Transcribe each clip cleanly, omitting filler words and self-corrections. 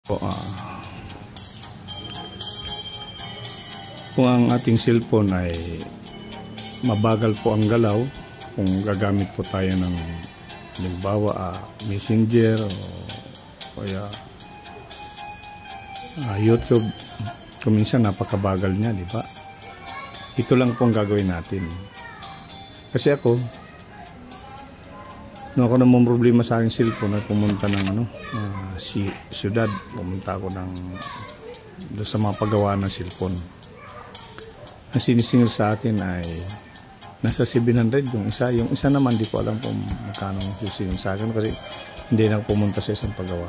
Po, kung ang ating cellphone ay mabagal po ang galaw, kung gagamit po tayo ng halimbawa Messenger o kaya YouTube, kung minsan napakabagal niya, di ba? Ito lang po ang gagawin natin. Kasi ako, nung ako namang problema sa aking cellphone ay pumunta ng siyudad, pumunta ako doon sa mga paggawa ng cellphone. Ang sinisingil sa akin ay nasa 700 yung isa naman di ko alam kung magkano ang sinisingil sa akin kasi hindi na pumunta sa isang paggawa.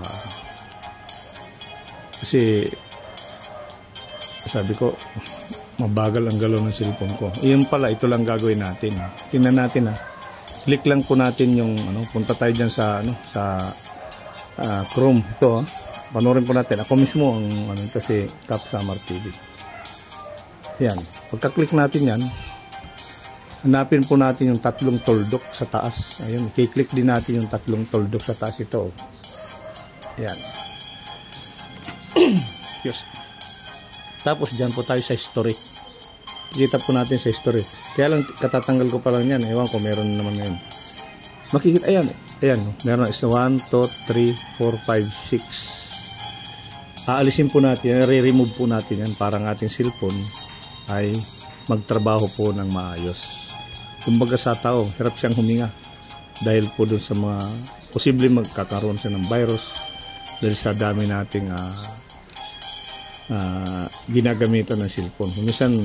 Kasi sabi ko mabagal ang galaw ng cellphone ko. Iyon pala, ito lang gagawin natin. Tingnan natin click lang po natin yung punta tayo diyan sa Chrome ito panoorin po natin. Ako mismo ang kasi Cap Summer TV. Yan, pagka-click natin yan, hanapin po natin yung tatlong tuldok sa taas. Ayun, i-click din natin yung tatlong tuldok sa taas ito. Yan. Yes. Tapos dyan po tayo sa history. Kita po natin sa history. Kaya lang katatanggal ko pa lang yan. Ewan ko meron naman ngayon. Makikita, ayan, meron isa 1, 2, 3, 4, 5, 6. Aalisin po natin, re-remove po natin yan para ang ating cellphone ay magtrabaho po ng maayos. Kumbaga sa tao, hirap siyang huminga dahil po dun sa mga posible magkakaroon siya ng virus dahil sa dami nating ginagamitan ng cellphone. Minsan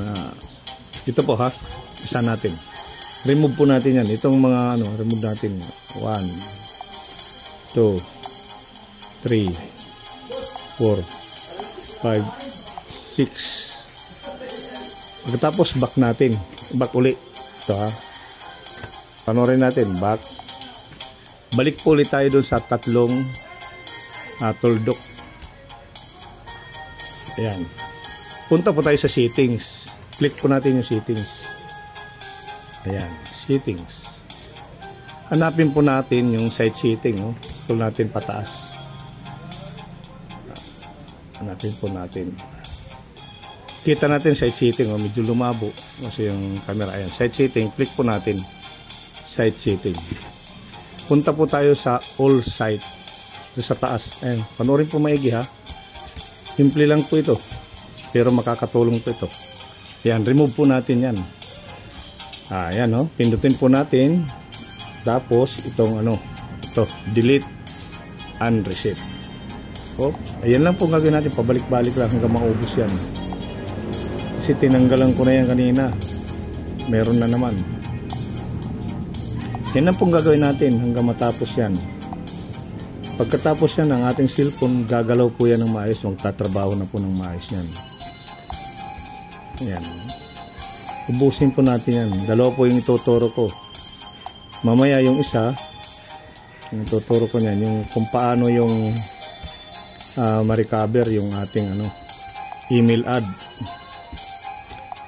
ito po isa natin. Remove po natin yan. Itong mga remove natin. 1, 2, 3, 4, 5, 6. Pagkatapos back natin. Back uli. Ito panoorin natin. Back. Balik po ulit tayo dun sa tatlong tuldok. Ayan. Punta po tayo sa settings. Click po natin yung settings. Ayan, settings. Hanapin po natin yung side setting, scroll natin pataas. Hanapin po natin. Kita natin side setting, medyo lumabo kasi yung camera. Ayan, side setting, click po natin side setting. Punta po tayo sa all site. Sa taas. Ayan, panoorin po maigi Simple lang po ito. Pero makakatulong po ito. Ayan, remove po natin yan. Ayan pindutin po natin. Tapos itong ito, delete and reset. Ayan lang po gagawin natin, pabalik-balik lang hanggang maubos yan. Kasi tinanggalan ko na yan kanina. Meron na naman. Yan lang po gagawin natin hanggang matapos yan. Pagkatapos yan, ang ating cellphone gagalaw po yan ng maayos, magtatrabaho na po ng maayos yan. Ayan. Ubusin po natin yan. Dalawa po yung ituturo ko. Mamaya yung isa, yung ituturo ko niyan, yung kung paano yung ma-recover yung ating email ad.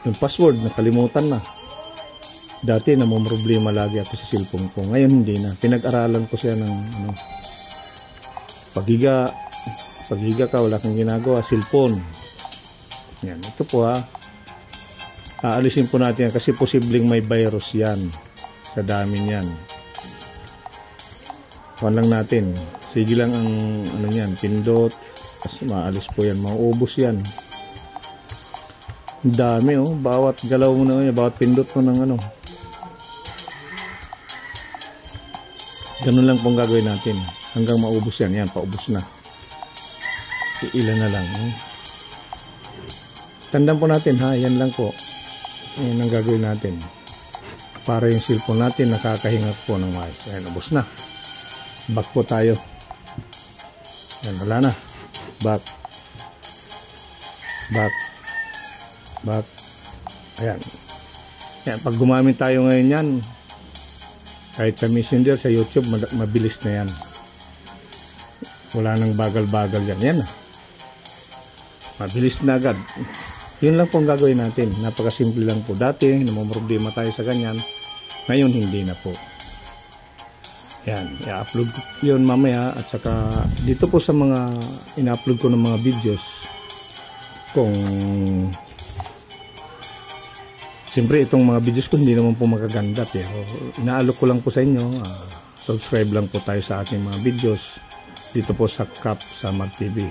Yung password, nakalimutan na. Dati namumroblema lagi ako sa cellphone ko. Ngayon hindi na. Pinag-aralan ko siya ng paghiga ka, wala kang ginagawa, cellphone. Yan, ito po aalisin po natin yan kasi posibleng may virus yan sa dami niyan. Kuhan lang natin. Sige lang ang yan, pindot. Kasi maalis po yan, mauubos yan. Dami bawat galaw mo na yan, bawat pindot mo ng ganun lang pong gagawin natin hanggang maubos yan. Yan, paubos na. Ilan na lang. Tandaan po natin yan lang po. Yan ang gagawin natin para yung cellphone natin nakakahinga po ng maayos. Ayan, ubos na. Back po tayo. Ayan, wala na. Back. Ayan. Ayan, pag gumamit tayo ngayon yan, kahit sa Messenger, sa YouTube, mabilis na yan. Wala nang bagal-bagal yan. Yan mabilis na agad. Yun lang po ang gagawin natin. Napakasimple lang po. Dati, namumroblema tayo sa ganyan. Ngayon, hindi na po. Yan, i-upload ko yun mamaya. At saka dito po sa mga ina-upload ko ng mga videos, kung siyempre itong mga videos ko hindi naman po magaganda, pero inaalok ko lang po sa inyo. Subscribe lang po tayo sa ating mga videos dito po sa Kap Samad TV.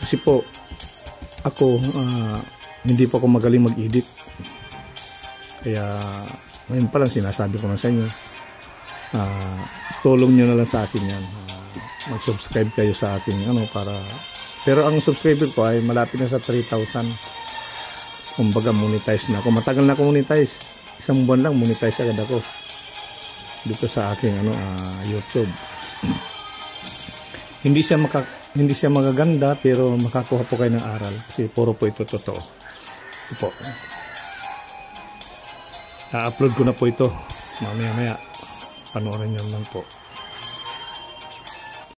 Kasi po ako hindi po ako magaling mag-edit, kaya ngayon pa lang sinasabi ko na sa inyo, tulong nyo na lang sa akin yan. Mag-subscribe kayo sa aking para, pero ang subscriber ko ay malapit na sa 3,000. Kumbaga monetize na ako, matagal na ako monetize, isang buwan lang monetize agad ako dito sa aking YouTube. Hindi siya magaganda, pero makakuha po kayo ng aral kasi puro po ito totoo. Ito po, i-upload ko na po ito mamaya, panoorin nyo lang po.